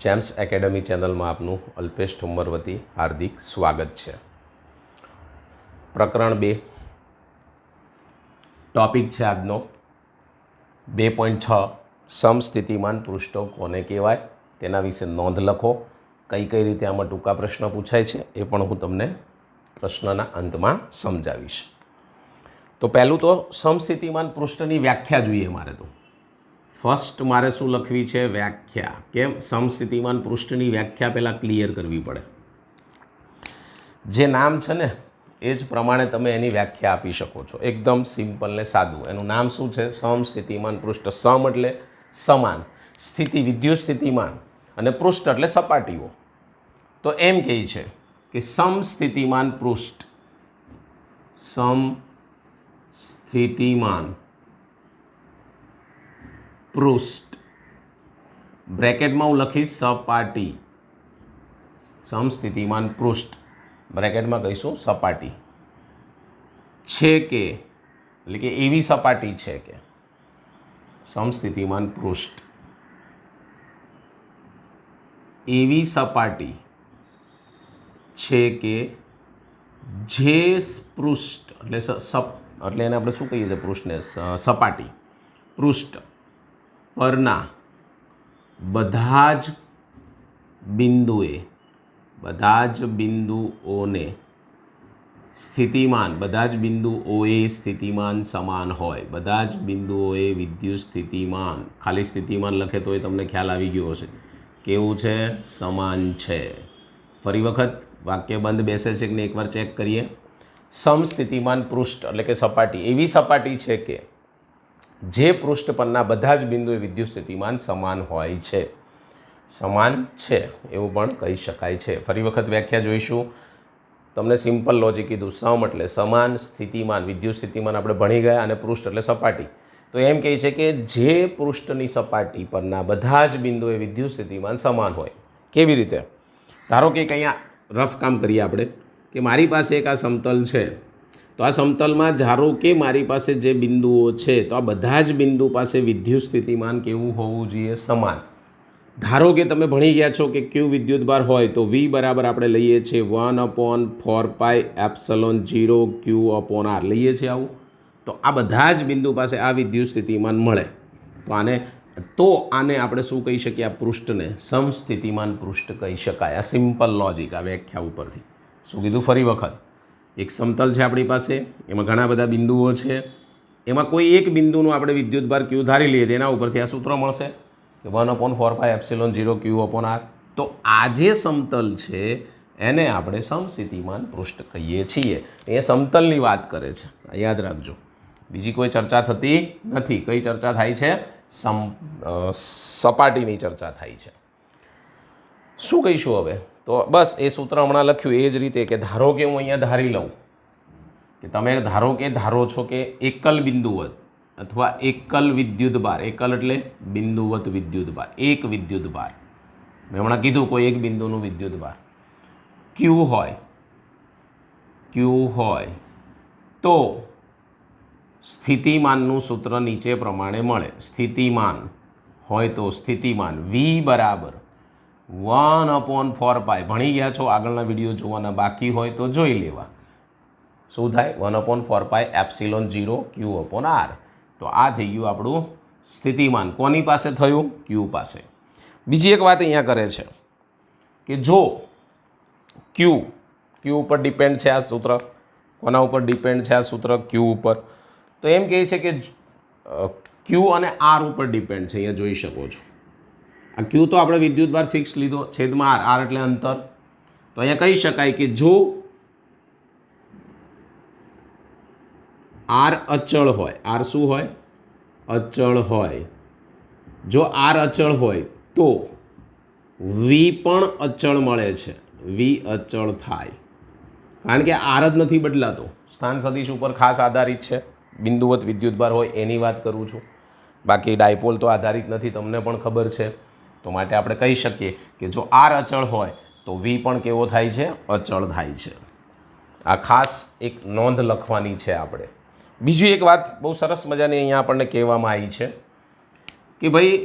James academy ચેનલમાં આપનું અલ્પેશ ઠુમ્મર વતી હાર્દિક સ્વાગત છે। પ્રકરણ 2 ટોપિક છે આજનો 2.6 સમસ્થિતિમાન પૃષ્ઠો કોને કહેવાય તેના વિશે નોંધ લખો। કઈ કઈ રીતે આમાં ટૂંકા પ્રશ્ન પૂછાય છે એ પણ હું તમને પ્રશ્નના અંતમાં સમજાવીશ। તો પહેલું તો સમસ્થિતિમાન પૃષ્ઠની વ્યાખ્યા જોઈએ મારે તો ફર્સ્ટ મારે શું લખવી છે વ્યાખ્યા। કેમ સમસ્થિતિમાન પૃષ્ઠની વ્યાખ્યા પહેલાં ક્લિયર કરવી પડે। જે નામ છે ને એ જ પ્રમાણે તમે એની વ્યાખ્યા આપી શકો છો, એકદમ સિમ્પલ ને સાદું। એનું નામ શું છે સમસ્થિતિમાન પૃષ્ઠ। સમ એટલે સમાન, સ્થિતિ વિદ્યુત સ્થિતિમાન અને પૃષ્ઠ એટલે સપાટીઓ। તો એમ કહે છે કે સમસ્થિતિમાન પૃષ્ઠ, સમસ્થિતિમાન પૃષ્ઠ બ્રેકેટમાં હું લખીશ સપાટી, સમસ્થિતિમાન પૃષ્ઠ બ્રેકેટમાં કહીશું સપાટી છે કે, એટલે કે એવી સપાટી છે કે સમસ્થિતિમાન પૃષ્ઠ એવી સપાટી છે કે જે પૃષ્ઠ એટલે એને આપણે શું કહીએ છીએ પૃષ્ઠને સપાટી, પૃષ્ઠ પરના બધા જ બિંદુઓને સ્થિતિમાન, બધા જ બિંદુઓએ સ્થિતિમાન સમાન હોય। બધા જ બિંદુઓએ વિદ્યુત સ્થિતિમાન, ખાલી સ્થિતિમાન લખે તો એ તમને ખ્યાલ આવી ગયો હશે કેવું છે, સમાન છે। ફરી વખત વાક્ય બંધ બેસે છે કે નહીં એકવાર ચેક કરીએ। સમસ્થિતિમાન પૃષ્ઠ એટલે કે સપાટી એવી સપાટી છે કે જે પૃષ્ઠ પરના બધા જ બિંદુએ વિદ્યુત સ્થિતિમાન સમાન હોય છે, સમાન છે એવું પણ કહી શકાય છે। ફરી વખત વ્યાખ્યા જોઈશું। તમને સિમ્પલ લોજિક કીધું, સમ એટલે સમાન, સ્થિતિમાન વિદ્યુત સ્થિતિમાન આપણે ભણી ગયા, અને પૃષ્ઠ એટલે સપાટી। તો એમ કહે છે કે જે પૃષ્ઠની સપાટી પરના બધા જ બિંદુએ વિદ્યુત સ્થિતિમાન સમાન હોય। કેવી રીતે? ધારો કે અહીંયા રફ કામ કરીએ આપણે કે મારી પાસે એક આ સમતલ છે, તો આ સમતલમાં ધારો કે મારી પાસે જે બિંદુઓ છે તો આ બધા જ બિંદુ પાસે વિદ્યુત સ્થિતિમાન કેવું હોવું જોઈએ, સમાન। ધારો કે તમે ભણી ગયા છો કે ક્યુ વિદ્યુતભાર હોય તો V બરાબર આપણે લઈએ છીએ 1/4πε0 Q/R લઈએ છીએ આવું। તો આ બધા જ બિંદુ પાસે આ વિદ્યુત સ્થિતિમાન મળે તો આને આપણે શું કહી શકીએ, આ પૃષ્ઠને સમસ્થિતિમાન પૃષ્ઠ કહી શકાય। આ સિમ્પલ લોજિક આ વ્યાખ્યા ઉપરથી શું કીધું ફરી વખત, એક સમતલ છે આપણી પાસે, એમાં ઘણા બધા બિંદુઓ છે, એમાં કોઈ એક બિંદુનું આપણે વિદ્યુતભાર Q ધારી લઈએ તેના ઉપરથી આ સૂત્ર મળશે કે 1/4πε0 Q/R। તો આ જે સમતલ છે એને આપણે સમસ્થિતિમાન પૃષ્ઠ કહીએ છીએ। એ સમતલની વાત કરે છે, યાદ રાખજો, બીજી કોઈ ચર્ચા થતી નથી। કઈ ચર્ચા થાય છે? સપાટીની ચર્ચા થાય છે। શું કહીશું હવે? તો બસ એ સૂત્ર હમણાં લખ્યું એ જ રીતે કે ધારો કે હું અહીંયા ધારી લઉં કે તમે ધારો છો કે એકલ બિંદુવત અથવા એકલ વિદ્યુતભાર, એકલ એટલે બિંદુવત વિદ્યુતભાર, એક વિદ્યુતભાર, મેં હમણાં કીધું કોઈ એક બિંદુનું વિદ્યુતભાર Q હોય તો સ્થિતિમાનનું સૂત્ર નીચે પ્રમાણે મળે। સ્થિતિમાન હોય તો સ્થિતિમાન V બરાબર 1/4π, ભણી ગયા છો, આગળના વિડીયો જોવાના બાકી હોય તો જોઈ લેવા। શું થાય? 1/4πε0 Q/R। તો આ થઈ ગયું આપણું સ્થિતિમાન। કોની પાસે થયું? Q પાસે। બીજી એક વાત અહીંયા કરે છે કે જો Q ઉપર ડિપેન્ડ છે આ સૂત્ર, કોના ઉપર ડિપેન્ડ છે આ સૂત્ર? Q ઉપર। તો એમ કહે છે કે Q અને R ઉપર ડિપેન્ડ છે, અહીંયા જોઈ શકો છો। આ Q તો આપણે વિદ્યુતભાર ફિક્સ લીધો, છેદમાં R, R એટલે અંતર। તો અહીંયા કહી શકાય કે જો R અચળ હોય, R શું હોય? અચળ હોય। જો R અચળ હોય તો V પણ અચળ મળે છે, V અચળ થાય, કારણ કે R જ નથી બદલાતો, સ્થાન સદિશ ઉપર ખાસ આધારિત છે। બિંદુવત વિદ્યુતભાર હોય એની વાત કરું છું, બાકી ડાયપોલ તો આધારિત નથી, તમને પણ ખબર છે। તો માટે આપણે કહી શકીએ કે જો R અચળ હોય તો V પણ કેવો થાય છે? અચળ થાય છે। આ ખાસ એક નોંધ લખવાની છે આપણે। બીજી એક વાત બહુ સરસ મજાની અહીંયા આપણને કહેવામાં આવી છે કે ભાઈ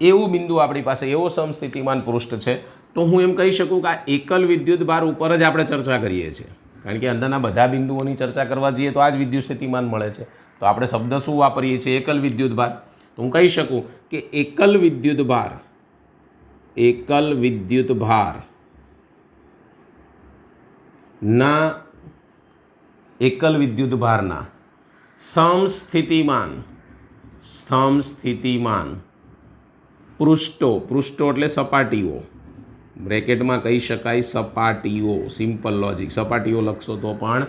એવું બિંદુ આપણી પાસે, એવો સમસ્થિતિમાન પૃષ્ઠ છે, તો હું એમ કહી શકું કે આ એકલ વિદ્યુત ભાર ઉપર જ આપણે ચર્ચા કરીએ છીએ, કારણ કે અંદરના બધા બિંદુઓની ચર્ચા કરવા જઈએ તો આ જ વિદ્યુત સ્થિતિમાન મળે છે. તો આપણે શબ્દ શું વાપરીએ છીએ? એકલ વિદ્યુત ભાર. તો હું કહી શકું કે એકલ વિદ્યુત ભાર ના સમસ્થિતિમાન પૃષ્ઠો એટલે સપાટીઓ, બ્રેકેટમાં કહી શકાય સપાટીઓ, સિમ્પલ લોજિક, સપાટીઓ લખશો તો પણ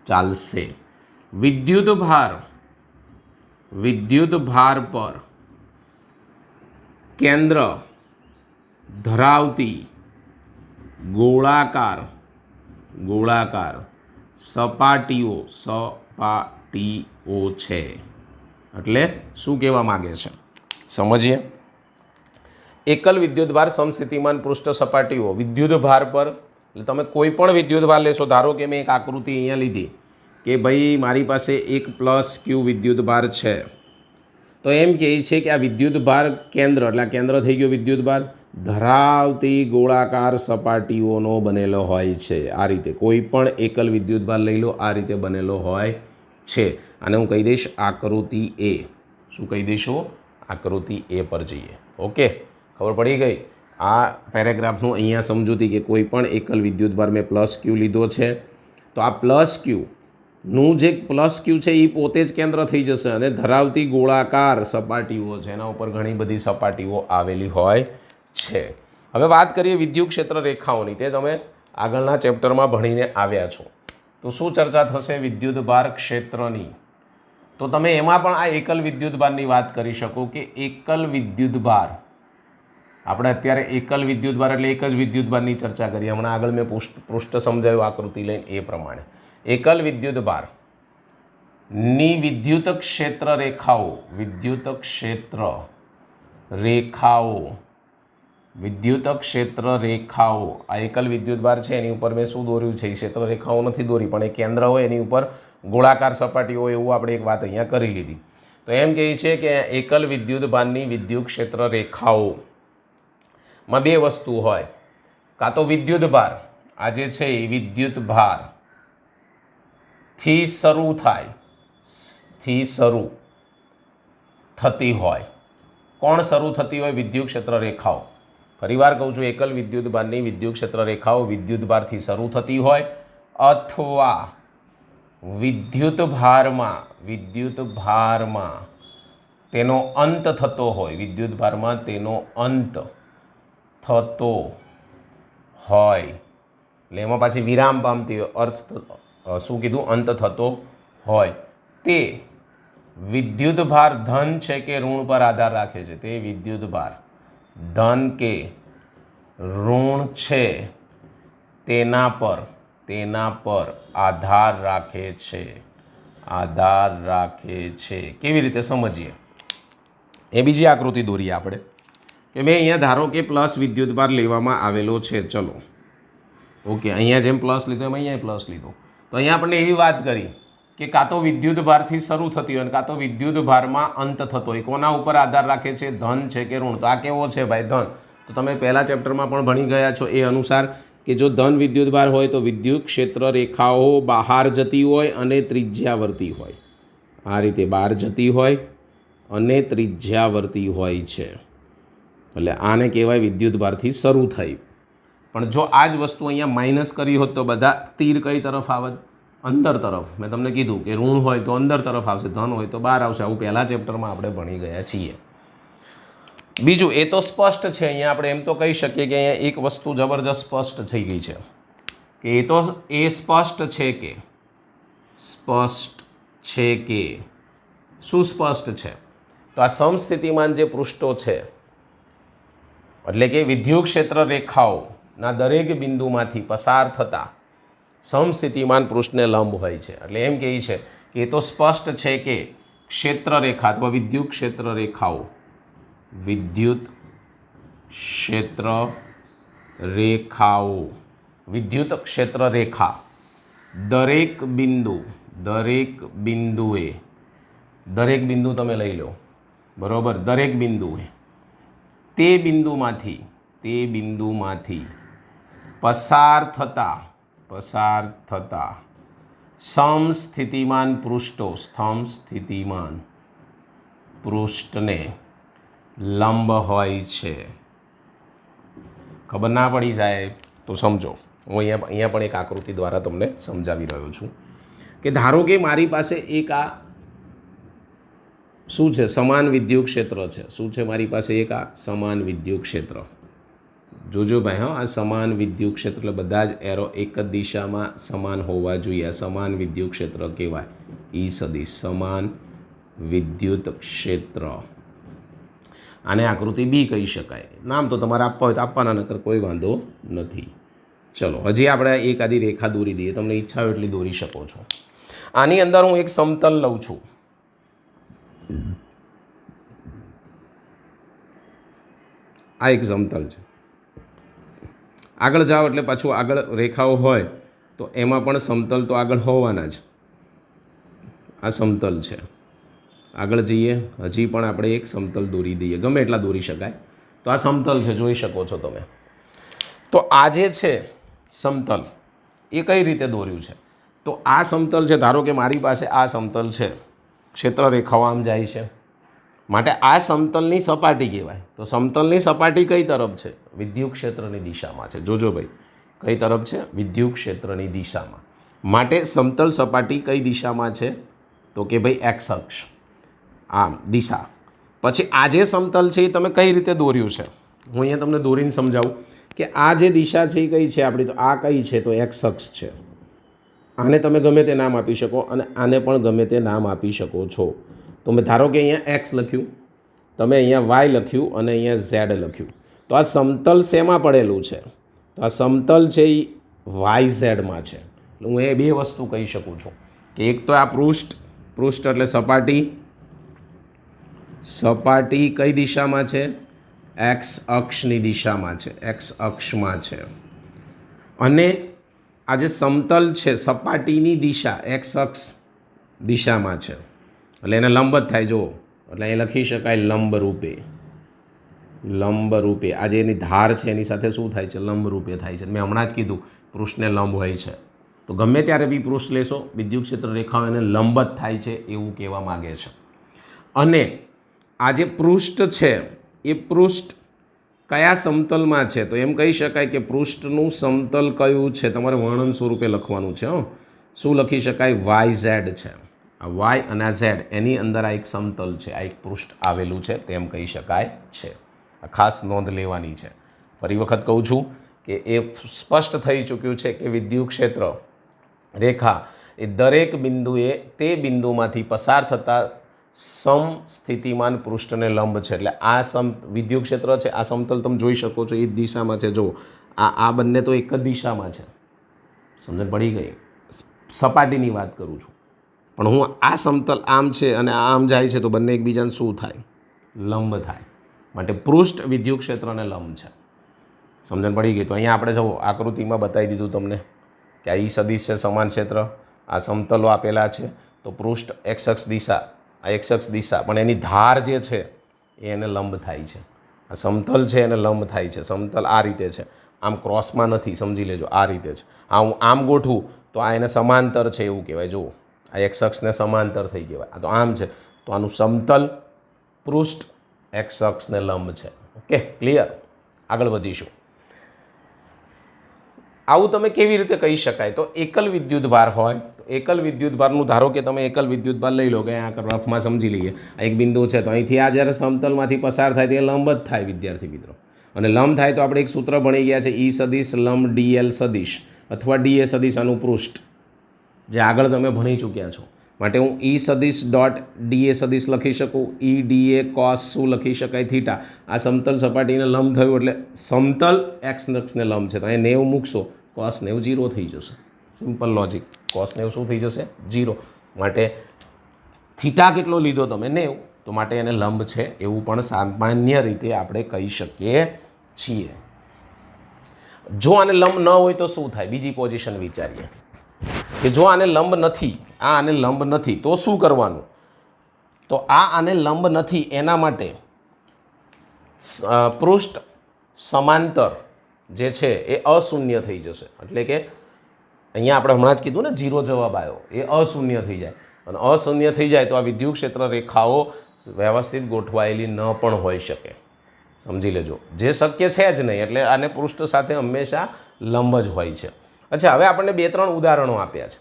ચાલશે. વિદ્યુત ભાર પર કેન્દ્ર ધરાવતી ગોળાકાર સપાટીઓ છે. એટલે શું કહેવા માગે છે સમજીએ. એકલ વિદ્યુત ભાર સમસ્થિતિમાન પૃષ્ઠ સપાટીઓ, વિદ્યુત ભાર પર, એટલે તમે કોઈ પણ વિદ્યુત ભાર લેશો. ધારો કે મેં એક આકૃતિ અહીંયા લીધી કે ભાઈ મારી પાસે એક +q વિદ્યુત ભાર છે, તો એમ કહે છે કે આ વિદ્યુત ભાર કેન્દ્ર, એટલે આ કેન્દ્ર થઈ ગયો વિદ્યુત ભાર, ધરાવતી ગોળાકાર સપાટીઓનો બનેલો હોય છે. આ રીતે કોઈ પણ એકલ વિદ્યુત ભાર લઈ લો, આ રીતે બનેલો હોય છે. અને હું કહી દઈશ આકૃતિ એ. શું કહી દઈશું? આકૃતિ એ પર જઈએ. ઓકે, ખબર પડી ગઈ? આ પેરેગ્રાફનું અહીંયા સમજૂતી કે કોઈ પણ એકલ વિદ્યુત ભાર મેં +q લીધો છે, તો આ +q નું જે +q છે એ પોતે જ કેન્દ્ર થઈ જશે અને ધરાવતી ગોળાકાર સપાટીઓ છે, એના ઉપર ઘણી બધી સપાટીઓ આવેલી હોય છે. હવે વાત કરીએ વિદ્યુત ક્ષેત્ર રેખાઓની. તે તમે આગળના ચેપ્ટરમાં ભણીને આવ્યા છો. તો શું ચર્ચા થશે વિદ્યુત ભાર ક્ષેત્રની? તો તમે એમાં પણ આ એકલ વિદ્યુત ભારની વાત કરી શકો કે એકલ વિદ્યુત ભાર, આપણે અત્યારે એકલ વિદ્યુત ભાર એટલે એક જ વિદ્યુત ભારની ચર્ચા કરીએ. હમણાં આગળ મેં પૃષ્ઠ સમજાવ્યું આકૃતિ લઈને એ પ્રમાણે. એકલ વિદ્યુત ભાર ની વિદ્યુત ક્ષેત્ર રેખાઓ, આ એકલ વિદ્યુત ભાર છે એની ઉપર મેં શું દોર્યું છે? ક્ષેત્ર રેખાઓ નથી દોરી, પણ એ કેન્દ્ર હોય એની ઉપર ગોળાકાર સપાટીઓ હોય એવું આપણે એક વાત અહીંયા કરી લીધી. તો એમ કહે છે કે એકલ વિદ્યુત ભારની વિદ્યુત ક્ષેત્ર રેખાઓમાં બે વસ્તુ હોય. કાં તો વિદ્યુત ભાર, આ જે છે એ વિદ્યુત ભાર થી શરૂ થતી હોય. કોણ શરૂ થતી હોય? વિદ્યુત ક્ષેત્ર રેખાઓ. ફરીવાર કહું છું, એકલ વિદ્યુત ભારની વિદ્યુત ક્ષેત્ર રેખાઓ વિદ્યુત ભારથી શરૂ થતી હોય અથવા વિદ્યુત ભારમાં તેનો અંત થતો હોય. વિદ્યુત ભારમાં તેનો અંત થતો હોય એટલે એમાં પાછી વિરામ પામતી હોય. અર્થ શું કીધું? અંત થતો હોય. તે વિદ્યુત ભાર ધન છે કે ઋણ પર આધાર રાખે છે. તે વિદ્યુત ભાર ધન કે ઋણ છે તેના પર આધાર રાખે છે. કેવી રીતે સમજીએ? એ બીજી આકૃતિ દોરીએ આપણે કે મેં અહીંયા ધારો કે પ્લસ વિદ્યુત ભાર લેવામાં આવેલો છે. ચલો ઓકે, અહીંયા જેમ પ્લસ લીધો એમ અહીંયા પ્લસ લીધો. તો અહીંયા આપણને એવી વાત કરી કે કાં તો વિદ્યુત ભારથી શરૂ થતી હોય કાં તો વિદ્યુત ભારમાં અંત થતો હોય. કોના ઉપર આધાર રાખે છે? ધન છે કે ઋણ? તો આ કેવો છે ભાઈ? ધન. તો તમે પહેલા ચેપ્ટરમાં પણ ભણી ગયા છો એ અનુસાર કે જો ધન વિદ્યુત ભાર હોય તો વિદ્યુત ક્ષેત્ર રેખાઓ બહાર જતી હોય અને ત્રિજ્યાવર્તી હોય. આ રીતે બહાર જતી હોય અને ત્રિજ્યાવર્તી હોય છે. એટલે આને કહેવાય વિદ્યુત ભારથી શરૂ થઈ. પણ જો આ જ વસ્તુ અહીંયા માઇનસ કરી હોત તો બધા તીર કઈ તરફ આવત? અંદર તરફ. મેં તમને કીધું કે ઋણ હોય તો અંદર તરફ આવશે, ધન હોય તો બહાર આવશે. આવું પહેલા ચેપ્ટરમાં આપણે ભણી ગયા છીએ. બીજું, એ તો સ્પષ્ટ છે. અહીંયા આપણે એમ તો કહી શકીએ કે અહીંયા એક વસ્તુ જબરજસ્ત સ્પષ્ટ થઈ ગઈ છે કે એ સ્પષ્ટ છે કે શું સ્પષ્ટ છે? તો આ સમસ્થિતિમાન જે પૃષ્ઠો છે એટલે કે વિદ્યુત ક્ષેત્ર રેખાઓના દરેક બિંદુમાંથી પસાર થતા સમસ્થિતિમાન પૃષ્ઠને લંબ હોય છે. એટલે એમ કહે છે કે એ તો સ્પષ્ટ છે કે ક્ષેત્ર રેખા અથવા વિદ્યુત ક્ષેત્ર રેખાઓ વિદ્યુત ક્ષેત્ર રેખા દરેક બિંદુ તમે લઈ લો, બરાબર? દરેક બિંદુએ તે બિંદુમાંથી પસાર થતા સમસ્થિતિમાન પૃષ્ઠને લંબ હોય છે. ખબર ના પડી સાહેબ તો સમજો. હું અહીંયા પણ એક આકૃતિ દ્વારા તમને સમજાવી રહ્યો છું કે ધારો કે મારી પાસે એક આ શું છે, સમાન વિદ્યુત ક્ષેત્ર છે. શું છે મારી પાસે? એક આ સમાન વિદ્યુત ક્ષેત્ર. જોજો ભાઈ, હા, આ સમાન વિદ્યુત ક્ષેત્ર એટલે બધા જ એરો એક જ દિશામાં સમાન હોવા જોઈએ. આ સમાન વિદ્યુત ક્ષેત્ર કહેવાય. ઈ સદિશ સમાન વિદ્યુત ક્ષેત્ર. આને આકૃતિ બી કહી શકાય. નામ તો તમારે આપવા હોય તો આપવાના, નકર કોઈ વાંધો નથી. ચલો, હજી આપણે એક આદી રેખા દોરી દઈએ. તમને ઈચ્છા હોય એટલી દોરી શકો છો. આની અંદર હું એક સમતલ લઉં છું. આ એક સમતલ છે. આગળ જાઓ એટલે પાછું આગળ રેખાઓ હોય તો એમાં પણ સમતલ તો આગળ હોવાના જ. આ સમતલ છે. આગળ જઈએ, હજી પણ આપણે એક સમતલ દોરી દઈએ. ગમે એટલા દોરી શકાય. તો આ સમતલ છે, જોઈ શકો છો તમે. તો આ જે છે સમતલ, એ કઈ રીતે દોર્યું છે? તો આ સમતલ છે. ધારો કે મારી પાસે આ સમતલ છે, ક્ષેત્ર રેખાઓ આમ જાય છે, માટે આ સમતલની સપાટી કહેવાય. તો સમતલની સપાટી કઈ તરફ છે? વિદ્યુત ક્ષેત્રની દિશામાં છે. જોજો ભાઈ, કઈ તરફ છે? વિદ્યુત ક્ષેત્રની દિશામાં. માટે સમતલ સપાટી કઈ દિશામાં છે? તો કે ભાઈ એક્સ અક્ષ, આમ દિશા. પછી આ જે સમતલ છે એ તમે કઈ રીતે દોર્યું છે? હું અહીંયા તમને દોરીને સમજાવું કે આ જે દિશા છે એ કઈ છે આપણી. તો આ કઈ છે? તો એક્સ અક્ષ છે. આને તમે ગમે તે નામ આપી શકો અને આને પણ ગમે તે નામ આપી શકો છો. તો મેં ધારો કે અહીંયા એક્સ લખ્યું, તમે અહીંયા વાય લખ્યું અને અહીંયા ઝેડ લખ્યું. તો આ સમતલ શેમાં પડેલું છે? તો આ સમતલ છે એ વાય ઝેડમાં છે. હું એ બે વસ્તુ કહી શકું છું કે એક તો આ પૃષ્ઠ એટલે સપાટી કઈ દિશામાં છે? એક્સ અક્ષની દિશામાં છે, એક્સ અક્ષમાં છે. અને આ જે સમતલ છે સપાટીની દિશા એક્સ અક્ષ દિશામાં છે, એટલે એને લંબ જ થાય. જુઓ, એટલે અહીં લખી શકાય લંબ રૂપે. આ જે એની ધાર છે એની સાથે શું થાય છે? લંબ રૂપે થાય છે. મેં હમણાં જ કીધું પૃષ્ઠને લંબ હોય છે. તો ગમે ત્યારે બી પૃષ્ઠ લેશો, વિદ્યુત ક્ષેત્ર રેખાઓ એને લંબ જ થાય છે એવું કહેવા માગે છે. અને આ જે પૃષ્ઠ છે એ પૃષ્ઠ કયા સમતલમાં છે? તો એમ કહી શકાય કે પૃષ્ઠનું સમતલ કયું છે? તમારે વર્ણન સ્વરૂપે લખવાનું છે. શું લખી શકાય? વાય ઝેડ છે. આ વાય અને આ ઝેડ એની અંદર આ એક સમતલ છે, આ એક પૃષ્ઠ આવેલું છે તેમ કહી શકાય છે. આ ખાસ નોંધ લેવાની છે. ફરી વખત કહું છું કે એ સ્પષ્ટ થઈ ચૂક્યું છે કે વિદ્યુત ક્ષેત્ર રેખા એ દરેક બિંદુએ તે બિંદુમાંથી પસાર થતા સમસ્થિતિમાન પૃષ્ઠને લંબ છે. એટલે આ વિદ્યુત ક્ષેત્ર છે, આ સમતલ તમે જોઈ શકો છો એ જ દિશામાં છે. જો આ બંને તો એક જ દિશામાં છે. સમજણ પડી ગઈ? સપાટીની વાત કરું છું. પણ હું આ સમતલ આમ છે અને આમ જાય છે તો બંને એકબીજાને શું થાય? લંબ થાય. માટે પૃષ્ઠ વિદ્યુત ક્ષેત્રને લંબ છે. સમજણ પડી ગઈ? તો અહીંયા આપણે જો આકૃતિમાં બતાવી દીધું તમને કે આ ઈ સદિશ છે, સમાન ક્ષેત્ર, આ સમતલો આપેલા છે. તો પૃષ્ઠ એક્સ અક્ષ દિશા, આ એક્સ અક્ષ દિશા, પણ એની ધાર જે છે એ એને લંબ થાય છે. આ સમતલ છે એને લંબ થાય છે. સમતલ આ રીતે છે, આમ ક્રોસમાં નથી, સમજી લેજો. આ રીતે છે. આ હું આમ ગોઠવું તો આ એને સમાંતર છે એવું કહેવાય. જુઓ, આ એક્સ અક્ષને સમાંતર થઈ કહેવાય. આ તો આમ છે, તો આનું સમતલ પૃષ્ઠ એક્સ અક્ષને લંબ છે. Okay, clear? આગળ વધીશું. આવું તમે કેવી રીતે કહી શકાય? તો એકલ વિદ્યુત ભાર હોય તો એકલ વિદ્યુત ભારનું ધારો કે તમે એકલ વિદ્યુત ભાર લઈ લો કે આ રફમાં સમજી લઈએ. આ એક બિંદુ છે તો અહીંથી આ જ્યારે સમતલમાંથી પસાર થાય તો એ લંબ જ થાય વિદ્યાર્થી મિત્રો. અને લંબ થાય તો આપણે એક સૂત્ર ભણી ગયા છે, ઈ સદિશ લંબ ડીએલ સદિશ અથવા ડીએ સદિશ આનું પૃષ્ઠ, જે આગળ તમે ભણી ચૂક્યા છો. માટે હું ઈ સદિશ ડોટ ડીએ સદિશ લખી શકું. ઈ ડીએ કોસ શું લખી શકાય? થીટા. આ સમતલ સપાટીને લંબ થયું એટલે સમતલ એક્સ અક્ષને લંબ છે તો અહીં 90 મૂકશો, કોસ 90 0 થઈ જશે. Simple logic. કોસ 90 શું થઈ જશે? 0. માટે થીટા કેટલો લીધો તમે? 90. તો માટે એને લંબ છે એવું પણ સામાન્ય રીતે આપણે કહી શકીએ છીએ. જો આને લંબ ન હોય તો શું થાય? બીજી પોઝિશન વિચારીએ કે જો આને લંબ નથી, આને લંબ નથી તો શું કરવાનું? તો આને લંબ નથી એના માટે પૃષ્ઠ સમાંતર જે છે એ અશૂન્ય થઈ જશે, એટલે કે અહીંયા આપણે હમણાં જ કીધું ને 0 જવાબ આવ્યો, એ અશૂન્ય થઈ જાય, અને અશૂન્ય થઈ જાય તો આ વિદ્યુત ક્ષેત્ર રેખાઓ વ્યવસ્થિત ગોઠવાયેલી ન પણ હોઈ શકે, સમજી લેજો, જે શક્ય છે જ નહીં, એટલે આને પૃષ્ઠ સાથે હંમેશા લંબ જ હોય છે. અચ્છા, હવે આપણને 2-3 ઉદાહરણો આપ્યા છે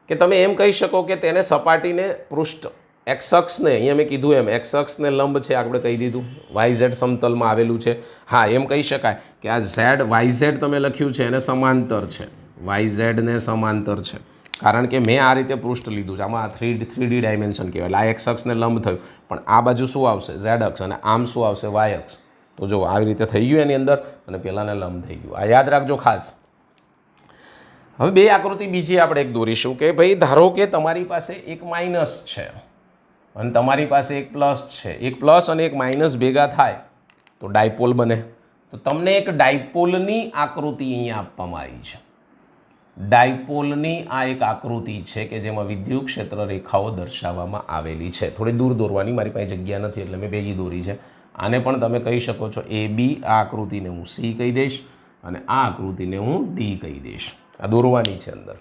કે તમે એમ કહી શકો કે તેને સપાટીને પૃષ્ઠ એક્સ અક્ષને, અહીંયા મેં કીધું એમ એક્સ અક્ષને લંબ છે, આપણે કહી દીધું, વાય ઝેડ સમતલમાં આવેલું છે. હા, એમ કહી શકાય કે આ ઝેડ વાય ઝેડ તમે લખ્યું છે એને સમાંતર છે, વાય ઝેડને સમાંતર છે, કારણ કે મેં આ રીતે પૃષ્ઠ લીધું છે, આમાં 3D ડાયમેન્શન કહેવાય, એટલે આ એક્સ અક્ષને લંબ થયું, પણ આ બાજુ શું આવશે? ઝેડ અક્ષ, અને આમ શું આવશે? વાય અક્ષ. તો જો આવી રીતે થઈ ગયું એની અંદર, અને પહેલાંને લંબ થઈ ગયું. આ યાદ રાખજો ખાસ. હવે 2 આકૃતિ બીજી આપણે એક દોરીશું કે ભાઈ ધારો કે તમારી પાસે એક માઇનસ છે અને તમારી પાસે એક પ્લસ છે, એક પ્લસ અને એક માઇનસ ભેગા થાય તો ડાયપોલ બને. તો તમને એક ડાયપોલની આકૃતિ અહીંયા આપવામાં આવી છે. ડાયપોલની આ એક આકૃતિ છે કે જેમાં વિદ્યુત ક્ષેત્ર રેખાઓ દર્શાવવામાં આવેલી છે. થોડી દૂર દોરવાની, મારી પાસે જગ્યા નથી એટલે મેં ભેગી દોરી છે. આને પણ તમે કહી શકો છો એ બી, આ આકૃતિને હું સી કહી દઈશ અને આ આકૃતિને હું ડી કહી દઈશ. આ દોરવાની છે અંદર.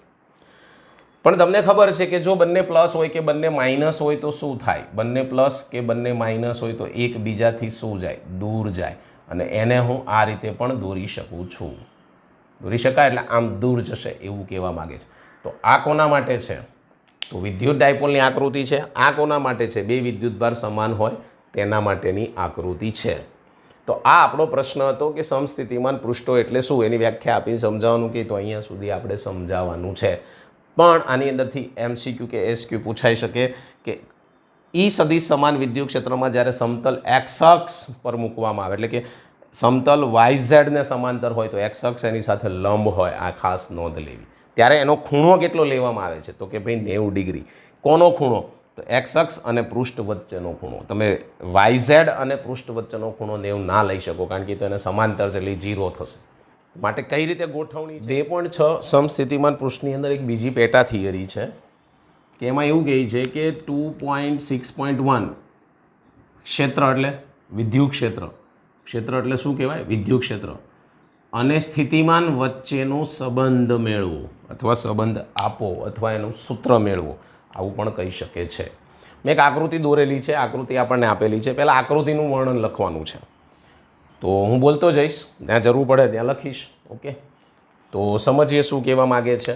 પણ તમને ખબર છે કે જો બંને પ્લસ હોય કે બંને માઇનસ હોય તો શું થાય? બંને પ્લસ કે બંને માઇનસ હોય તો એકબીજાથી શું જાય? દૂર જાય. અને એને હું આ રીતે પણ દોરી શકું છું. દોરી શકાય એટલે આમ દૂર જશે એવું કહેવા માગે છે. તો આ કોના માટે છે? તો વિદ્યુત ડાયપોલની આકૃતિ છે. આ કોના માટે છે? 2 વિદ્યુતભાર સમાન હોય તેના માટેની આકૃતિ છે. તો આ આપણો પ્રશ્ન હતો કે સમસ્થિતિમાન પૃષ્ઠો એટલે શું, એની વ્યાખ્યા આપીને સમજાવવાનું કે તો અહીંયા સુધી આપણે સમજાવવાનું છે. પણ આની અંદરથી MCQ કે SQ પૂછાઈ શકે કે ઈ સદિશ સમાન વિદ્યુત ક્ષેત્રમાં જ્યારે સમતલ એક્સ અક્ષ પર મૂકવામાં આવે, એટલે કે સમતલ YZ ને સમાંતર હોય તો એક્સ અક્ષ એની સાથે લંબ હોય, આ ખાસ નોંધ લેવી. ત્યારે એનો ખૂણો કેટલો લેવામાં આવે છે? તો કે ભાઈ 90 ડિગ્રી. કોનો ખૂણો? તો એક્સ અક્ષ અને પૃષ્ઠ વચ્ચેનો ખૂણો. તમે YZ અને પૃષ્ઠ વચ્ચેનો ખૂણો 90 ના લઈ શકો, કારણ કે તો એને સમાંતર છે એટલે 0 થશે. માટે કઈ રીતે ગોઠવણી છે? 2.6 સમસ્થિતિમાન પૃષ્ઠની અંદર એક બીજી પેટા થિયરી છે કે એમાં એવું કહે છે કે 2.6.1 ક્ષેત્ર એટલે વિદ્યુત ક્ષેત્ર. ક્ષેત્ર એટલે શું કહેવાય? વિદ્યુત ક્ષેત્ર. અને સ્થિતિમાન વચ્ચેનો સંબંધ મેળવો, અથવા સંબંધ આપો, અથવા એનું સૂત્ર મેળવો, આવું પણ કહી શકે છે. મેં એક આકૃતિ દોરેલી છે, આકૃતિ આપણને આપેલી છે. પહેલાં આકૃતિનું વર્ણન લખવાનું છે, તો હું બોલતો જઈશ, ત્યાં જરૂર પડે ત્યાં લખીશ. ઓકે, તો સમજીએ શું કહેવા માગે છે.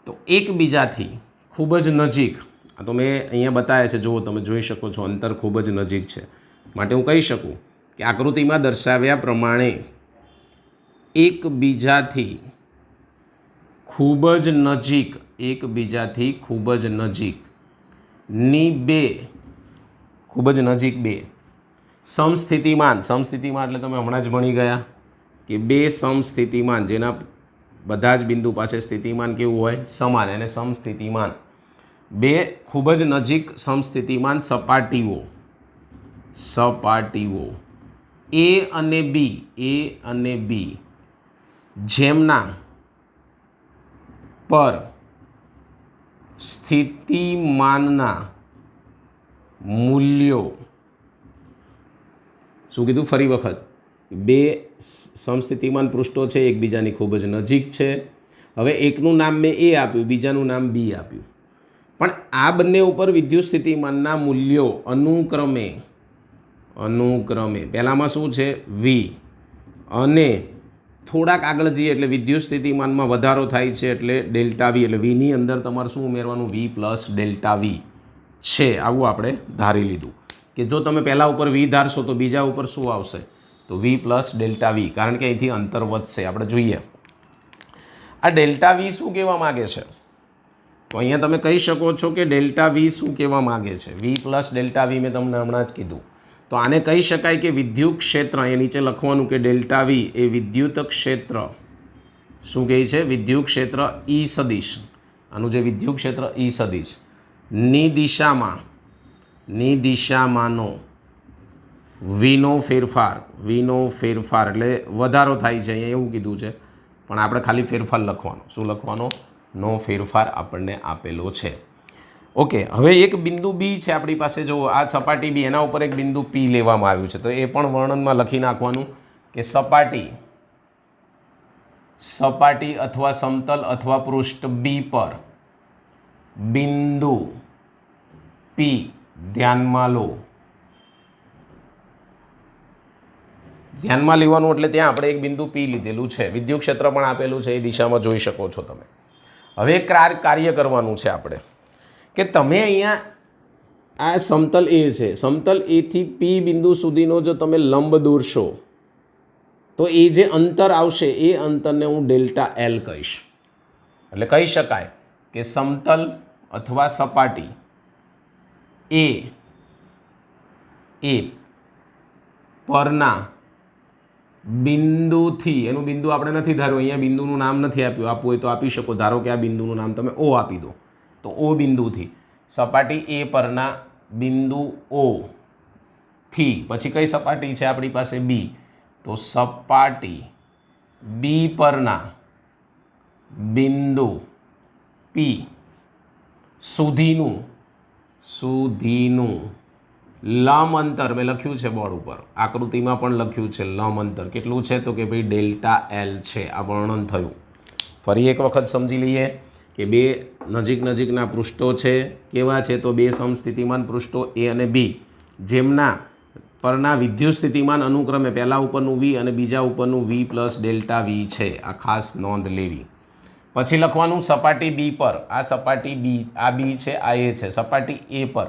તો એકબીજાથી ખૂબ જ નજીક, આ તો મેં અહીંયા બતાવ્યા છે, જુઓ તમે જોઈ શકો છો, અંતર ખૂબ જ નજીક છે. માટે હું કહી શકું કે આકૃતિમાં દર્શાવ્યા પ્રમાણે એકબીજાથી ખૂબ જ નજીક, એકબીજાથી ખૂબ જ નજીકની 2, ખૂબ જ નજીક 2 સમસ્થિતિમાન. સમસ્થિતિમાન એટલે તમે હમણાં જ ભણી ગયા કે 2 સમસ્થિતિમાન, જેના બધા જ બિંદુ પાસે સ્થિતિમાન કેવું હોય? સમાન, એને સમસ્થિતિમાન. 2 ખૂબ જ નજીક સમસ્થિતિમાન સપાટીઓ, સપાટીઓ A અને B, A અને B, જેમના પર સ્થિતિમાનના મૂલ્યો, શું કીધું ફરી વખત? 2 સમસ્થિતિમાન પૃષ્ઠો છે, એકબીજાની ખૂબ જ નજીક છે. હવે એકનું નામ મેં A આપ્યું, બીજાનું નામ B આપ્યું, પણ આ બંને ઉપર વિદ્યુત સ્થિતિમાનના મૂલ્યો અનુક્રમે પહેલામાં શું છે? V, અને થોડાક આગળ જઈએ એટલે વિદ્યુત સ્થિતિમાનમાં વધારો થાય છે એટલે ડેલ્ટા V, એટલે Vની અંદર તમારે શું ઉમેરવાનું? V પ્લસ ડેલ્ટા V છે. આવું આપણે ધારી લીધું કે જો તમે પહેલાં ઉપર V ધારશો તો બીજા ઉપર શું આવશે? તો V પ્લસ ડેલ્ટા V, કારણ કે અહીંથી અંતર વધશે. આપણે જોઈએ આ ડેલ્ટા V શું કહેવા માગે છે. તો અહીંયા તમે કહી શકો છો કે ડેલ્ટા V શું કહેવા માગે છે? V પ્લસ ડેલ્ટા V મેં તમને હમણાં જ કીધું. તો આને કહી શકાય કે વિદ્યુત ક્ષેત્ર, એ નીચે લખવાનું કે ડેલ્ટા V એ વિદ્યુત ક્ષેત્ર, શું કહે છે? વિદ્યુત ક્ષેત્ર E સદિશ, આનું જે વિદ્યુત ક્ષેત્ર E સદિશ ની દિશામાંનો Vનો ફેરફાર, Vનો ફેરફાર એટલે વધારો થાય છે, અહીંયા એવું કીધું છે, પણ આપણે ખાલી ફેરફાર લખવાનો. શું લખવાનો? નો ફેરફાર આપણને આપેલો છે. ઓકે, હવે એક બિંદુ બી છે આપણી પાસે, જો આ સપાટી બી, એના ઉપર એક બિંદુ પી લેવામાં આવ્યું છે, તો એ પણ વર્ણનમાં લખી નાખવાનું કે સપાટી અથવા સમતલ અથવા પૃષ્ઠ બી પર બિંદુ પી ધ્યાનમાં લો. ધ્યાનમાં લેવાનું એટલે ત્યાં આપણે એક બિંદુ પી લીધેલું છે, વિદ્યુત ક્ષેત્ર પણ આપેલું છે, એ દિશામાં જોઈ શકો છો તમે. હવે એક કાર્ય કરવાનું છે આપણે કે તમે અહીંયા આ સમતલ એ છે, સમતલ એથી પી બિંદુ સુધીનો જો તમે લંબ દોરશો તો એ જે અંતર આવશે એ અંતરને હું ડેલ્ટા એલ કહીશ. એટલે કહી શકાય કે સમતલ અથવા સપાટી એ પરના બિંદુથી, એનું બિંદુ આપણે નથી ધાર્યું, અહીંયા બિંદુનું નામ નથી આપ્યું, આપવું હોય તો આપી શકો. ધારો કે આ બિંદુનું નામ તમે ઓ આપી દો, તો ઓ બિંદુથી સપાટી એ પરના બિંદુ ઓ થી પછી કઈ સપાટી છે આપણી પાસે? બી. તો સપાટી બી પરના બિંદુ પી સુધીનું લંબ અંતર મેં લખ્યું છે બોર્ડ ઉપર, આકૃતિમાં પણ લખ્યું છે. લંબ અંતર કેટલું છે? તો કે ભાઈ ડેલ્ટા એલ છે. આ વર્ણન થયું. ફરી એક વખત સમજી લઈએ કે બે નજીકના પૃષ્ઠો છે. કેવા છે? તો બે સમસ્થિતિમાન પૃષ્ઠો એ અને બી, જેમના પરના વિદ્યુત સ્થિતિમાન અનુક્રમે પહેલા ઉપરનું વી અને બીજા ઉપરનું વી પ્લસ ડેલ્ટા વી છે. આ ખાસ નોંધ લેવી. પછી લખવાનું સપાટી બી પર, આ સપાટી બી, આ બી છે, આ એ છે. સપાટી એ પર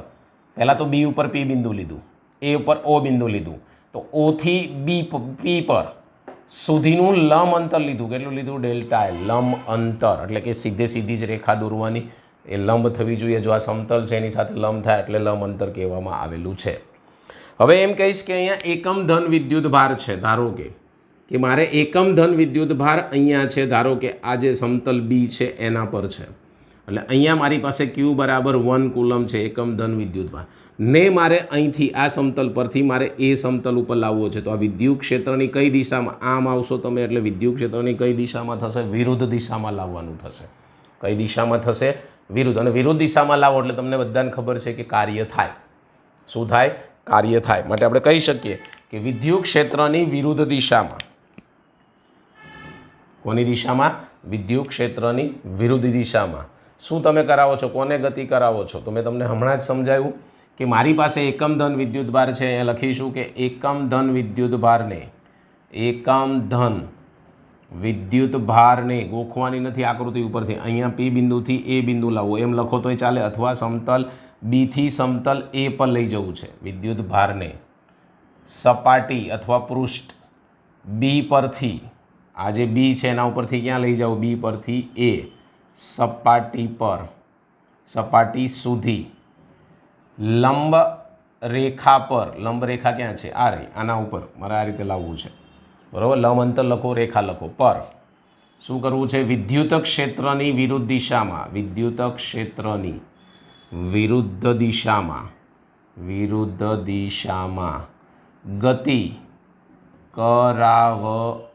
પહેલાં તો બી ઉપર પી બિંદુ લીધું, એ ઉપર ઓ બિંદુ લીધું, તો ઓથી પી પર સુધીનું લંબ અંતર લીધું. કેટલું લીધું? Delta L. લંબ અંતર એટલે કે સીધી જ રેખા દોરવાની, એ લંબ થવી જોઈએ. જો આ સમતલ છે એની સાથે લંબ થાય એટલે લંબ અંતર કહેવામાં આવેલું છે. હવે એમ કહીશ કે અહીંયા એકમ ધન વિદ્યુત ભાર છે. ધારો કે મારે એકમ ધન વિદ્યુત ભાર અહીંયા છે, ધારો કે આ જે સમતલ બી છે એના પર છે, એટલે અહીંયા મારી પાસે ક્યુ બરાબર 1 કુલમ છે એકમ ધન વિદ્યુત ભાર, ને મારે અહીંથી આ સમતલ પરથી મારે એ સમતલ ઉપર લાવવો છે. તો આ વિદ્યુત ક્ષેત્રની કઈ દિશામાં? આમ આવશો તમે એટલે વિદ્યુત ક્ષેત્રની કઈ દિશામાં થશે? વિરુદ્ધ દિશામાં લાવવાનું થશે. કઈ દિશામાં થશે? વિરુદ્ધ. અને વિરુદ્ધ દિશામાં લાવો એટલે તમને બધાને ખબર છે કે કાર્ય થાય. શું થાય? કાર્ય થાય. માટે આપણે કહી શકીએ કે વિદ્યુત ક્ષેત્રની વિરુદ્ધ દિશામાં, કોની દિશામાં? વિદ્યુત ક્ષેત્રની વિરુદ્ધ દિશામાં શું તમે કરાવો છો? કોને ગતિ કરાવો છો? તો મેં તમને હમણાં જ સમજાવ્યું કે મારી પાસે એકમ ધન વિદ્યુત ભાર છે. અહીંયા લખીશું કે એકમ ધન વિદ્યુત ભારને ગોખવાની નથી આકૃતિ ઉપરથી, અહીંયા પી બિંદુથી એ બિંદુ લાવવો એમ લખો તોય ચાલે, અથવા સમતલ બીથી સમતલ એ પર લઈ જવું છે. વિદ્યુત ભારને સપાટી અથવા પૃષ્ઠ બી પરથી, આ જે બી છે એના ઉપરથી ક્યાં લઈ જાઓ? બી પરથી એ સપાટી સુધી લંબ રેખા પર, લંબ રેખા ક્યાં છે? આ રહી, આના ઉપર મારે આ રીતે લાવવું છે, બરાબર. લંબ અંતર લખો, રેખા લખો, પર શું કરવું છે? વિદ્યુત ક્ષેત્રની વિરુદ્ધ દિશામાં ગતિ કરાવતા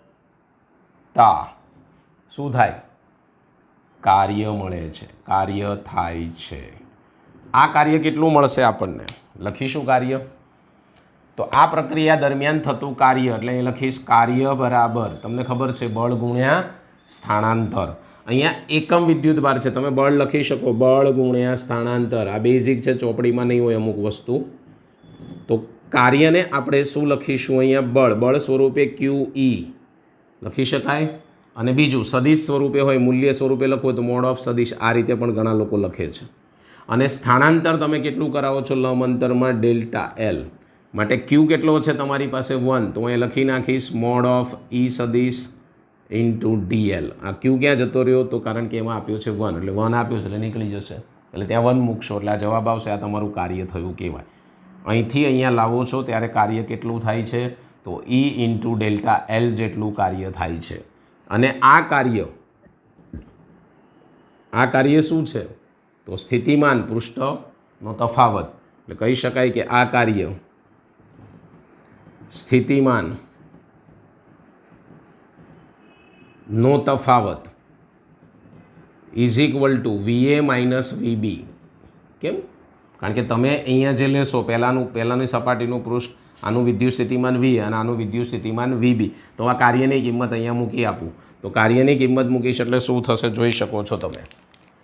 શું થાય? કાર્ય મળે છે, કાર્ય થાય છે. આ કાર્ય કેટલું મળશે આપણને? લખીશું કાર્ય. તો આ પ્રક્રિયા દરમિયાન થતું કાર્ય એટલે અહીં લખીશ કાર્ય બરાબર, તમને ખબર છે, બળ ગુણ્યા સ્થાનાંતર. અહીંયા એકમ વિદ્યુત ભાર છે, તમે બળ લખી શકો, બળ ગુણ્યા સ્થાનાંતર. આ બેઝિક છે, ચોપડીમાં નહીં હોય અમુક વસ્તુ. તો કાર્યને આપણે શું લખીશું? અહીંયા બળ સ્વરૂપે ક્યુ ઈ લખી શકાય. અને બીજું સદિશ સ્વરૂપે હોય, મૂલ્ય સ્વરૂપે લખો તો મોડ ઓફ સદિશ, આ રીતે પણ ઘણા લોકો લખે છે. અને સ્થાનાંતર તમે કેટલું કરાવો છો? લંબ અંતરમાં ડેલ્ટા એલ. માટે ક્યુ કેટલો છે તમારી પાસે? 1. તો અહીં લખી નાખીશ મોડ ઓફ ઈ સદિશ ઇન્ટુ ડીએલ. આ ક્યુ ક્યાં જતો રહ્યો? તો કારણ કે એમાં આપ્યો છે 1, એટલે 1 આપ્યો છે એટલે નીકળી જશે, એટલે ત્યાં 1 મૂકશો એટલે આ જવાબ આવશે. આ તમારું કાર્ય થયું કહેવાય. અહીંથી અહીંયા લાવો છો ત્યારે કાર્ય કેટલું થાય છે? તો ઈ ઇન્ટુ ડેલ્ટા એલ જેટલું કાર્ય થાય છે. અને આ કાર્ય શું છે? તો સ્થિતિમાન પૃષ્ઠનો તફાવત. એટલે કહી શકાય કે આ કાર્ય સ્થિતિમાન નો તફાવત is equal two VA minus VB. કેમ? કારણ કે તમે અહીંયા જે લેશો પહેલાંની સપાટીનું પૃષ્ઠ, આનું વિદ્યુત સ્થિતિમાન વી અને આનું વિદ્યુત સ્થિતિમાન વીબી, તો આ કાર્યની કિંમત અહીંયા મૂકી આપું તો કાર્યની કિંમત મૂકીશ એટલે શું થશે જોઈ શકો છો તમે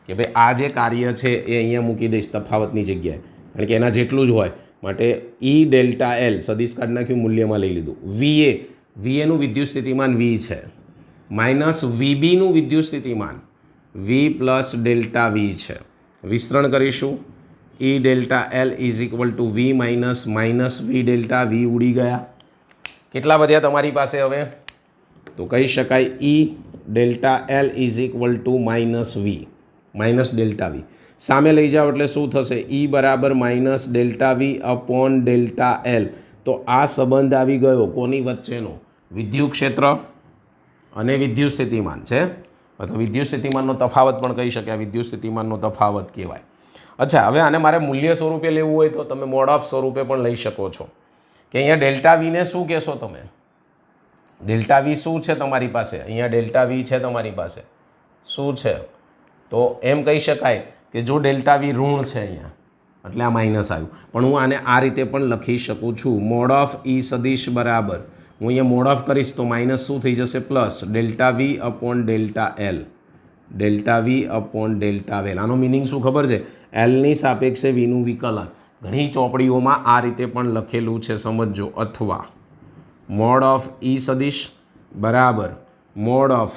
કે ભાઈ આ જે કાર્ય છે એ અહીંયા મૂકી દઈશ તફાવતની જગ્યાએ, કારણ કે એના જેટલું જ હોય માટે ઈ ડેલ્ટા એલ સદિશ કાઢી નાખ્યું, મૂલ્યમાં લઈ લીધું. વીએનું વિદ્યુત સ્થિતિમાન વી છે માઇનસ વીબીનું વિદ્યુત સ્થિતિમાન વી પ્લસ ડેલ્ટા વી છે. વિસ્તરણ કરીશું. E delta L is equal to V minus V delta V ઉડી ગયા. કેટલા વધ્યા તમારી પાસે હવે? તો કહી શકાય E delta L is equal to minus V minus delta V. સામે લઈ જાઓ એટલે શું થશે? ઈ બરાબર minus delta V upon delta L. તો આ સંબંધ આવી ગયો કોની વચ્ચેનો? વિદ્યુત ક્ષેત્ર અને વિદ્યુત સ્થિતિમાન છે, અથવા વિદ્યુત સ્થિતિમાનનો તફાવત પણ કહી શકાય, વિદ્યુત સ્થિતિમાનનો તફાવત કહેવાય. અચ્છા, હવે આને મારે મૂલ્ય સ્વરૂપે લેવું હોય તો તમે મોડ ઓફ સ્વરૂપે પણ લઈ શકો છો કે અહીંયા ડેલ્ટા વીને શું કહેશો તમે? ડેલ્ટા વી શું છે તમારી પાસે? અહીંયા ડેલ્ટા વી છે તમારી પાસે, શું છે? તો એમ કહી શકાય કે જો ડેલ્ટા વી ઋણ છે અહીંયા એટલે આ માઇનસ આવ્યું, પણ હું આને આ રીતે પણ લખી શકું છું. મોડ ઓફ ઈ સદિશ બરાબર, હું અહીંયા મોડ ઓફ કરીશ તો માઇનસ શું થઈ જશે? Plus delta V upon delta L, delta V upon delta L. આનો મિનિંગ શું ખબર છે? એલની સાપેક્ષે વીનું વિકલન. ઘણી ચોપડીઓમાં આ રીતે પણ લખેલું છે, સમજજો. અથવા મોડ ઓફ ઈ સદિશ બરાબર મોડ ઓફ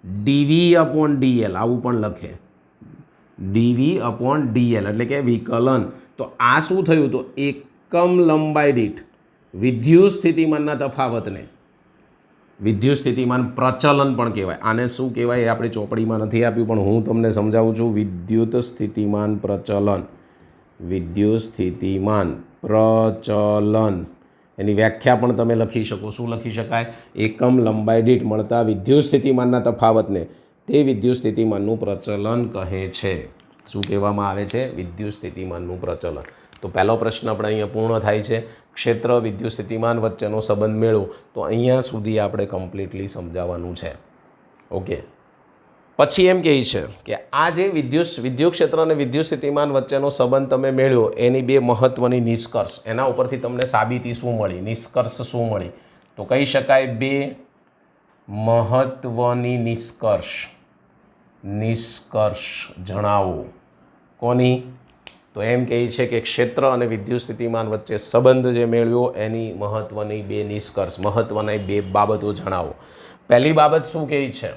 ડીવી અપોન ડીએલ, આવું પણ લખે. ડીવી અપોન ડીએલ એટલે કે વિકલન. તો આ શું થયું? તો એકમ લંબાઈ દીઠ વિદ્યુત સ્થિતિમાનના તફાવતને વિદ્યુત સ્થિતિમાન પ્રચલન પણ કહેવાય. આને શું કહેવાય એ આપણે ચોપડીમાં નથી આપ્યું, પણ હું તમને સમજાવું છું. વિદ્યુત સ્થિતિમાન પ્રચલન, વિદ્યુત સ્થિતિમાન પ્રચલન એની વ્યાખ્યા પણ તમે લખી શકો. શું લખી શકાય? એકમ લંબાઈ દીઠ મળતા વિદ્યુત સ્થિતિમાનના તફાવતને તે વિદ્યુત સ્થિતિમાનનું પ્રચલન કહે છે. શું કહેવામાં આવે છે? વિદ્યુત સ્થિતિમાનનું પ્રચલન. તો પહેલો પ્રશ્ન આપણે અહીંયા પૂર્ણ થાય છે. ક્ષેત્ર વિદ્યુત સ્થિતિમાન વચ્ચેનો સંબંધ મેળવો. તો અહીંયા સુધી આપણે કમ્પ્લીટલી સમજાવવાનું છે. ઓકે, પછી એમ કહે છે કે આ જે વિદ્યુત ક્ષેત્ર અને વિદ્યુત સ્થિતિમાન વચ્ચેનો સંબંધ તમે મેળવ્યો એની બે મહત્ત્વની નિષ્કર્ષ, એના ઉપરથી તમને સાબિતી શું મળી, નિષ્કર્ષ શું મળી? તો કહી શકાય બે મહત્ત્વની નિષ્કર્ષ જણાવો. કોની? તો એમ કહે છે કે ક્ષેત્ર અને વિદ્યુત સ્થિતિમાન વચ્ચે સંબંધ જે મેળવ્યો એની મહત્ત્વની બે નિષ્કર્ષ, મહત્ત્વની બે બાબતો જણાવો. પહેલી બાબત શું કહે છે?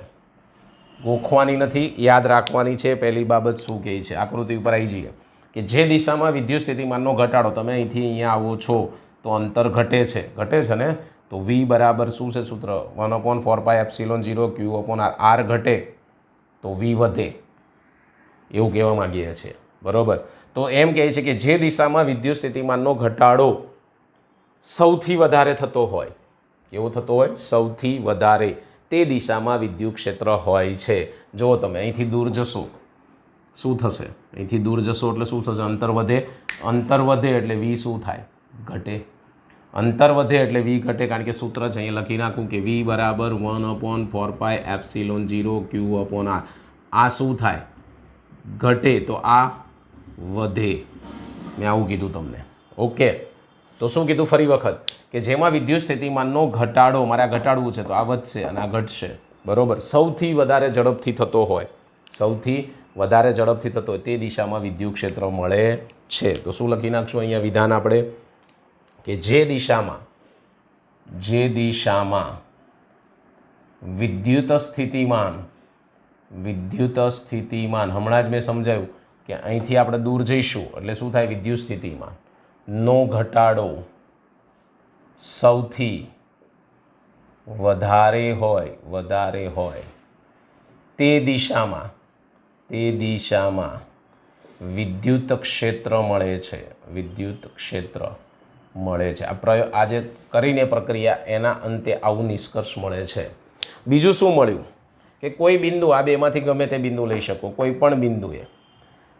ગોખવાની નથી, યાદ રાખવાની છે. પહેલી બાબત શું કહે છે? આકૃતિ ઉપર આવી જઈએ કે જે દિશામાં વિદ્યુત સ્થિતિમાનનો ઘટાડો, તમે અહીંથી અહીંયા આવો છો તો અંતર ઘટે છે ને, તો વી બરાબર શું છે સૂત્ર? 1/4πε0 Q/r. આર ઘટે તો વી વધે, એવું કહેવા માંગીએ છીએ, બરાબર? તો એમ કહે છે કે જે દિશામાં વિદ્યુત સ્થિતિમાનનો ઘટાડો સૌથી વધારે થતો હોય, કેવો થતો હોય? સૌથી વધારે, તે દિશામાં વિદ્યુત ક્ષેત્ર હોય છે. જો તમે અહીંથી દૂર જશો શું થશે? અહીંથી દૂર જશો એટલે શું થશે? અંતર વધે. અંતર વધે એટલે વી શું થાય? ઘટે. અંતર વધે એટલે વી ઘટે, કારણ કે સૂત્ર છે અહીંયા લખી નાખું કે વી બરાબર 1/4πε0 Q/r. આ શું થાય? ઘટે. તો આ વધે. મેં આવું કીધું તમને. ઓકે, તો શું કીધું ફરી વખત? કે જેમાં વિદ્યુત સ્થિતિમાનનો ઘટાડો, મારે આ ઘટાડવું છે તો આ વધશે અને આ ઘટશે, બરાબર? સૌથી વધારે ઝડપથી થતો હોય, સૌથી વધારે ઝડપથી થતો હોય તે દિશામાં વિદ્યુત ક્ષેત્ર મળે છે. તો શું લખી નાખશું અહીંયા વિધાન આપણે? કે જે દિશામાં વિદ્યુત સ્થિતિમાન હમણાં જ મેં સમજાવ્યું કે અહીંથી આપણે દૂર જઈશું એટલે શું થાય? વિદ્યુત સ્થિતિમાન નો ઘટાડો સૌથી વધારે હોય તે દિશામાં વિદ્યુત ક્ષેત્ર મળે છે. આજે કરીને પ્રક્રિયા એના અંતે આવું નિષ્કર્ષ મળે છે. બીજું શું મળ્યું? કે કોઈ બિંદુ, આ બેમાંથી ગમે તે બિંદુ લઈ શકો, કોઈ પણ બિંદુએ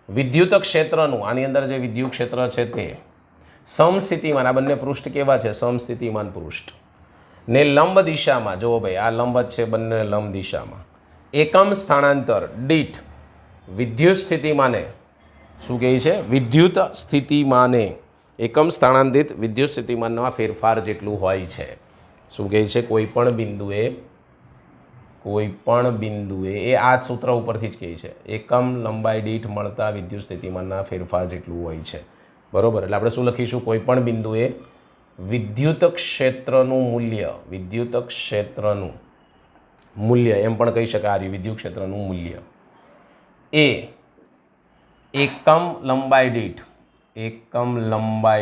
વિદ્યુત ક્ષેત્રનું, આની અંદર જે વિદ્યુત ક્ષેત્ર છે તે સમસ્થિતિમાન, આ બંને પૃષ્ઠ કેવા છે? સમસ્થિતિમાન પૃષ્ઠ ને લંબ દિશામાં, જુઓ ભાઈ આ લંબ જ છે, બંને લંબ દિશામાં એકમ સ્થાનાંતર દીઠ વિદ્યુત સ્થિતિમાને શું કહે છે? વિદ્યુત સ્થિતિમાને એકમ સ્થાનાંતરિત વિદ્યુત સ્થિતિમાનમાં ફેરફાર જેટલું હોય છે. શું કહે છે? કોઈ પણ બિંદુએ એ આ સૂત્ર ઉપરથી જ કહે છે, એકમ લંબાઈ દીઠ મળતા વિદ્યુત સ્થિતિમાનના ફેરફાર જેટલું હોય છે. બરાબર, એટલે આપણે શું લખીશું? કોઈ પણ બિંદુએ વિદ્યુત ક્ષેત્રનું મૂલ્ય એમ પણ કહી શકાય. આ વિદ્યુત ક્ષેત્રનું મૂલ્ય એ એકમ લંબાઈ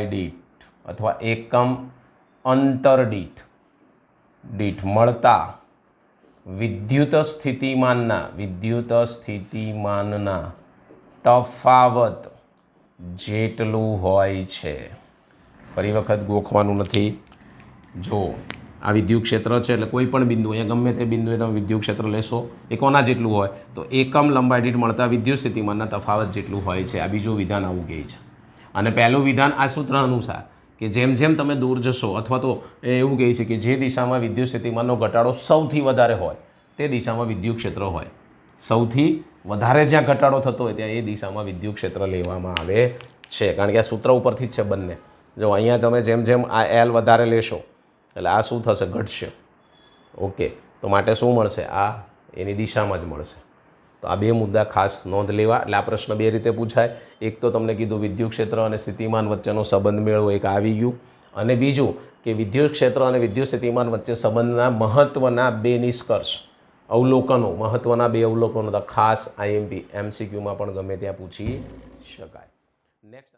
દીઠ અથવા એકમ અંતર દીઠ મળતા વિદ્યુત સ્થિતિમાનના તફાવત જેટલું હોય છે. ફરી વખત ગોખવાનું નથી. જો આ વિદ્યુત ક્ષેત્ર છે એટલે કોઈ પણ બિંદુ, અહીંયા ગમે તે બિંદુએ તમે વિદ્યુત ક્ષેત્ર લેશો એ કોના જેટલું હોય? તો એકમ લંબાઈ દીઠ મળતા વિદ્યુત સ્થિતિમાનના તફાવત જેટલું હોય છે. આ બીજું વિધાન આવું કહે છે. અને પહેલું વિધાન આ સૂત્ર અનુસાર કે જેમ જેમ તમે દૂર જશો અથવા તો એવું કહે છે કે જે દિશામાં વિદ્યુત સ્થિતિમાનનો ઘટાડો સૌથી વધારે હોય તે દિશામાં વિદ્યુત ક્ષેત્ર હોય. સૌથી વધારે જ્યાં ઘટાડો થતો હોય ત્યાં એ દિશામાં વિદ્યુત ક્ષેત્ર લેવામાં આવે છે. કારણ કે આ સૂત્ર ઉપરથી જ છે બંને. જો અહીંયા તમે જેમ જેમ આ એલ વધારે લેશો એટલે આ શું થશે? ઘટશે. ઓકે, તો માટે શું મળશે? આ એની દિશામાં જ મળશે. તો આ બે મુદ્દા ખાસ નોંધ લેવા. એટલે આ પ્રશ્ન બે રીતે પૂછાય. એક તો તમને કીધું વિદ્યુત ક્ષેત્ર અને સ્થિતિમાન વચ્ચેનો સંબંધ મેળવો, એક આવી ગયું. અને બીજું કે વિદ્યુત ક્ષેત્ર અને વિદ્યુત સ્થિતિમાન વચ્ચે સંબંધના મહત્ત્વના બે નિષ્કર્ષ, મહત્ત્વના બે અવલોકનો તો ખાસ IMP MCQમાં પણ ગમે ત્યાં પૂછી શકાય. નેક્સ્ટ